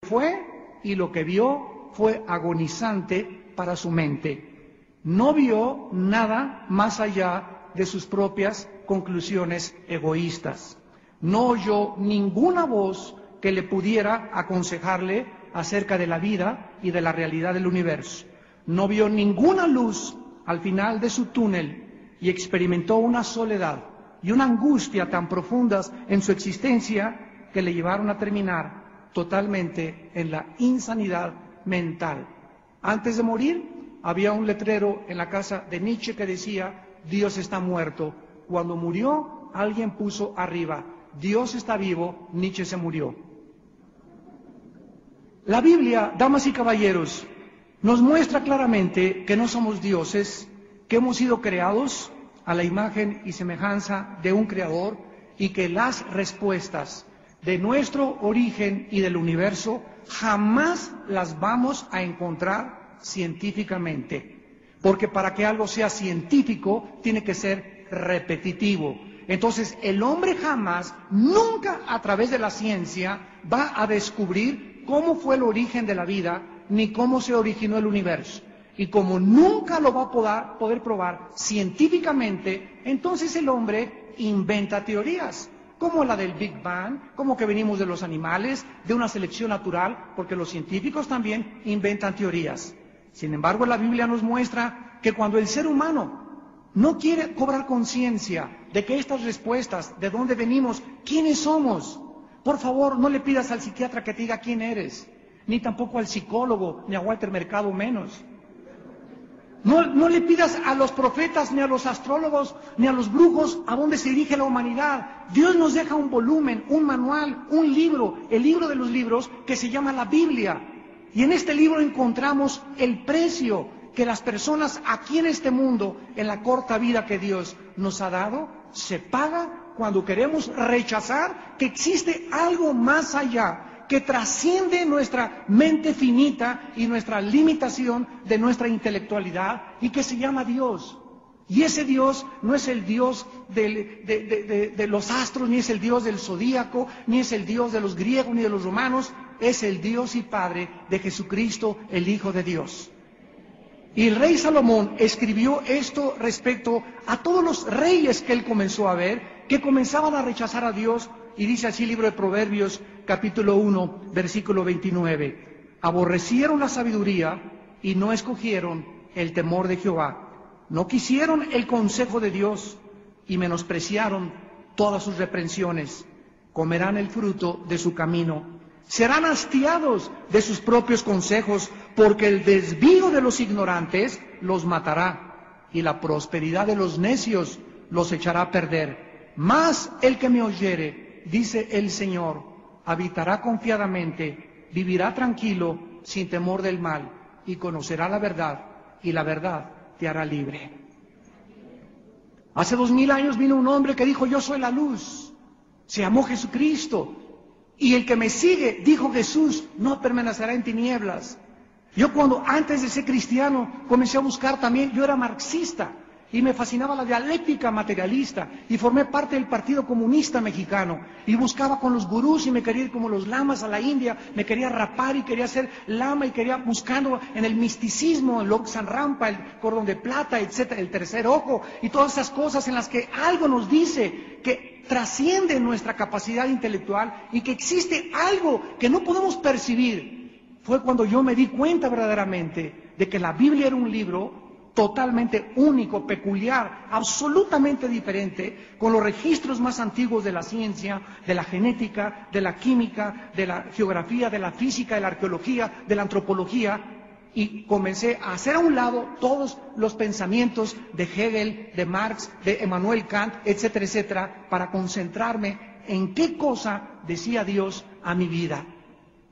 fue y lo que vio fue agonizante para su mente. No vio nada más allá de sus propias conclusiones egoístas. No oyó ninguna voz que le pudiera aconsejarle acerca de la vida y de la realidad del universo. No vio ninguna luz al final de su túnel y experimentó una soledad y una angustia tan profundas en su existencia que le llevaron a terminar totalmente en la insanidad mental. Antes de morir, había un letrero en la casa de Nietzsche que decía: Dios está muerto. Cuando murió, alguien puso arriba: Dios está vivo, Nietzsche se murió. La Biblia, damas y caballeros, nos muestra claramente que no somos dioses, que hemos sido creados a la imagen y semejanza de un creador y que las respuestas de nuestro origen y del universo jamás las vamos a encontrar científicamente, porque para que algo sea científico tiene que ser repetitivo. Entonces el hombre jamás, nunca a través de la ciencia va a descubrir cómo fue el origen de la vida ni cómo se originó el universo. Y como nunca lo va a poder probar científicamente, entonces el hombre inventa teorías, como la del Big Bang, como que venimos de los animales, de una selección natural, porque los científicos también inventan teorías. Sin embargo, la Biblia nos muestra que cuando el ser humano no quiere cobrar conciencia de que estas respuestas, de dónde venimos, quiénes somos, por favor, no le pidas al psiquiatra que te diga quién eres, ni tampoco al psicólogo, ni a Walter Mercado menos. No le pidas a los profetas, ni a los astrólogos, ni a los brujos a dónde se dirige la humanidad. Dios nos deja un volumen, un manual, un libro, el libro de los libros que se llama la Biblia. Y en este libro encontramos el precio que las personas aquí en este mundo, en la corta vida que Dios nos ha dado, se paga cuando queremos rechazar que existe algo más allá, que trasciende nuestra mente finita y nuestra limitación de nuestra intelectualidad y que se llama Dios. Y ese Dios no es el Dios de los astros, ni es el Dios del zodíaco, ni es el Dios de los griegos ni de los romanos, es el Dios y Padre de Jesucristo, el Hijo de Dios. Y el rey Salomón escribió esto respecto a todos los reyes que él comenzó a ver, que comenzaban a rechazar a Dios. Y dice así el libro de Proverbios, capítulo 1, versículo 29. Aborrecieron la sabiduría y no escogieron el temor de Jehová. No quisieron el consejo de Dios y menospreciaron todas sus reprensiones. Comerán el fruto de su camino. Serán hastiados de sus propios consejos, porque el desvío de los ignorantes los matará y la prosperidad de los necios los echará a perder. Mas el que me oyere, dice el Señor, habitará confiadamente, vivirá tranquilo, sin temor del mal, y conocerá la verdad, y la verdad te hará libre. Hace 2000 años vino un hombre que dijo: yo soy la luz. Se llamó Jesucristo. Y el que me sigue, dijo Jesús, no permanecerá en tinieblas. Yo cuando antes de ser cristiano comencé a buscar también, yo era marxista. Y me fascinaba la dialéctica materialista y formé parte del Partido Comunista Mexicano y buscaba con los gurús y me quería ir como los lamas a la India, me quería rapar y quería ser lama y quería buscando en el misticismo, el Lobsang Rampa, el cordón de plata, etcétera, el tercer ojo y todas esas cosas en las que algo nos dice que trasciende nuestra capacidad intelectual y que existe algo que no podemos percibir. Fue cuando yo me di cuenta verdaderamente de que la Biblia era un libro totalmente único, peculiar, absolutamente diferente, con los registros más antiguos de la ciencia, de la genética, de la química, de la geografía, de la física, de la arqueología, de la antropología, y comencé a hacer a un lado todos los pensamientos de Hegel, de Marx, de Emmanuel Kant, etcétera, etcétera, para concentrarme en qué cosa decía Dios a mi vida.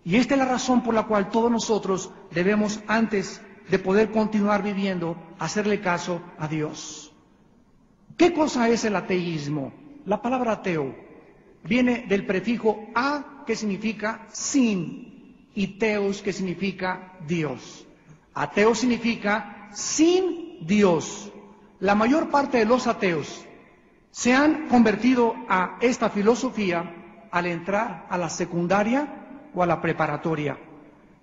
Y esta es la razón por la cual todos nosotros debemos, antes de poder continuar viviendo, hacerle caso a Dios. ¿Qué cosa es el ateísmo? La palabra ateo viene del prefijo a, que significa sin, y teos, que significa Dios. Ateo significa sin Dios. La mayor parte de los ateos se han convertido a esta filosofía al entrar a la secundaria o a la preparatoria.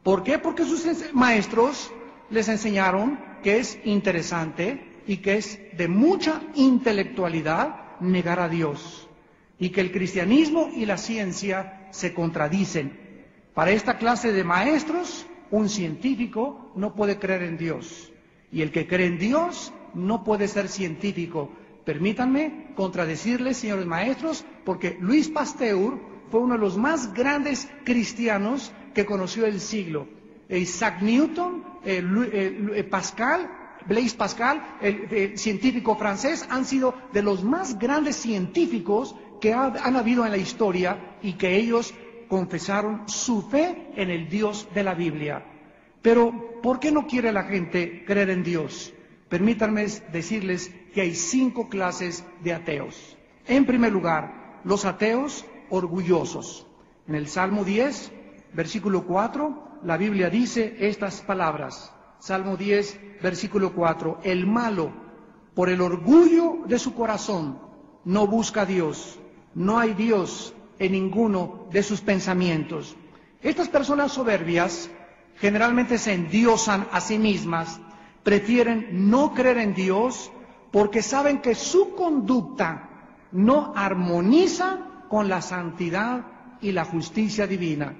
¿Por qué? Porque sus maestros les enseñaron que es interesante y que es de mucha intelectualidad negar a Dios, y que el cristianismo y la ciencia se contradicen. Para esta clase de maestros, un científico no puede creer en Dios, y el que cree en Dios no puede ser científico. Permítanme contradecirles, señores maestros, porque Luis Pasteur fue uno de los más grandes cristianos que conoció el siglo. Isaac Newton, Blaise Pascal, el científico francés, han sido de los más grandes científicos que han habido en la historia, y que ellos confesaron su fe en el Dios de la Biblia. Pero, ¿por qué no quiere la gente creer en Dios? Permítanme decirles que hay 5 clases de ateos. En primer lugar, los ateos orgullosos. En el Salmo 10, versículo 4, la Biblia dice estas palabras. Salmo 10, versículo 4. El malo, por el orgullo de su corazón, no busca a Dios. No hay Dios en ninguno de sus pensamientos. Estas personas soberbias generalmente se endiosan a sí mismas, prefieren no creer en Dios porque saben que su conducta no armoniza con la santidad y la justicia divina.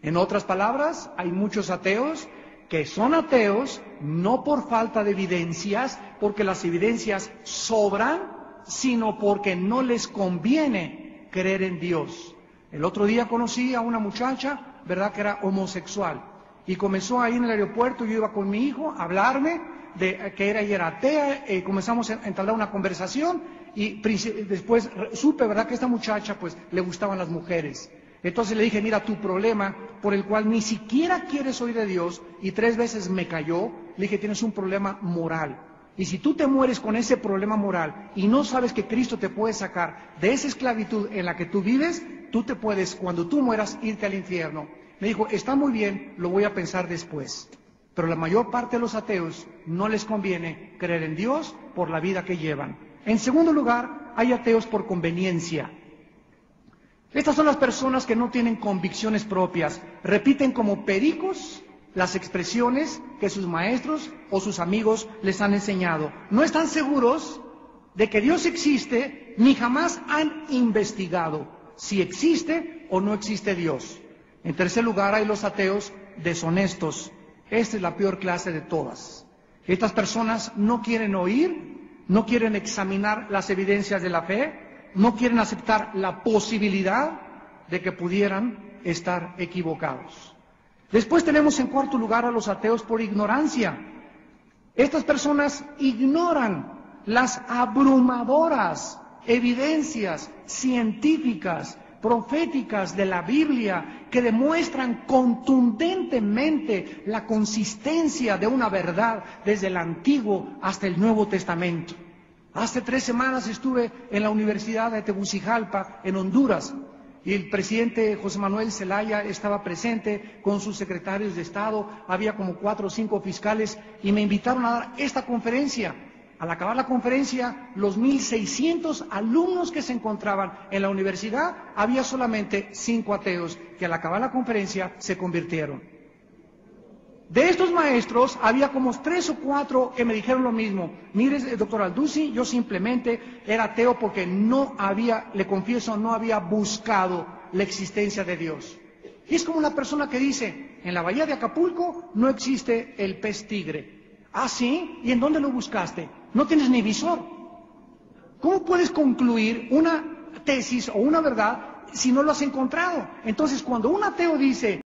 En otras palabras, hay muchos ateos que son ateos no por falta de evidencias, porque las evidencias sobran, sino porque no les conviene creer en Dios. El otro día conocí a una muchacha, ¿verdad?, que era homosexual, y comenzó ahí en el aeropuerto. Yo iba con mi hijo a hablarme de que ella era atea, comenzamos a entablar una conversación, y después supe, ¿verdad?, que esta muchacha pues le gustaban las mujeres. Entonces le dije, mira, tu problema por el cual ni siquiera quieres oír de Dios, y 3 veces me cayó, le dije, tienes un problema moral. Y si tú te mueres con ese problema moral y no sabes que Cristo te puede sacar de esa esclavitud en la que tú vives, tú te puedes, cuando tú mueras, irte al infierno. Me dijo, está muy bien, lo voy a pensar después. Pero la mayor parte de los ateos no les conviene creer en Dios por la vida que llevan. En segundo lugar, hay ateos por conveniencia. Estas son las personas que no tienen convicciones propias, repiten como pericos las expresiones que sus maestros o sus amigos les han enseñado. No están seguros de que Dios existe, ni jamás han investigado si existe o no existe Dios. En tercer lugar, hay los ateos deshonestos. Esta es la peor clase de todas. Estas personas no quieren oír, no quieren examinar las evidencias de la fe, no quieren aceptar la posibilidad de que pudieran estar equivocados. Después tenemos en cuarto lugar a los ateos por ignorancia. Estas personas ignoran las abrumadoras evidencias científicas, proféticas de la Biblia, que demuestran contundentemente la consistencia de una verdad desde el Antiguo hasta el Nuevo Testamento. Hace 3 semanas estuve en la Universidad de Tegucigalpa, en Honduras, y el presidente José Manuel Zelaya estaba presente con sus secretarios de Estado, había como 4 o 5 fiscales, y me invitaron a dar esta conferencia. Al acabar la conferencia, los 1,600 alumnos que se encontraban en la universidad, había solamente 5 ateos que al acabar la conferencia se convirtieron. De estos maestros, había como 3 o 4 que me dijeron lo mismo. Mire, doctor Alduzzi, yo simplemente era ateo porque no había, le confieso, no había buscado la existencia de Dios. Y es como una persona que dice, en la bahía de Acapulco no existe el pez tigre. ¿Ah, sí? ¿Y en dónde lo buscaste? No tienes ni visor. ¿Cómo puedes concluir una tesis o una verdad si no lo has encontrado? Entonces, cuando un ateo dice,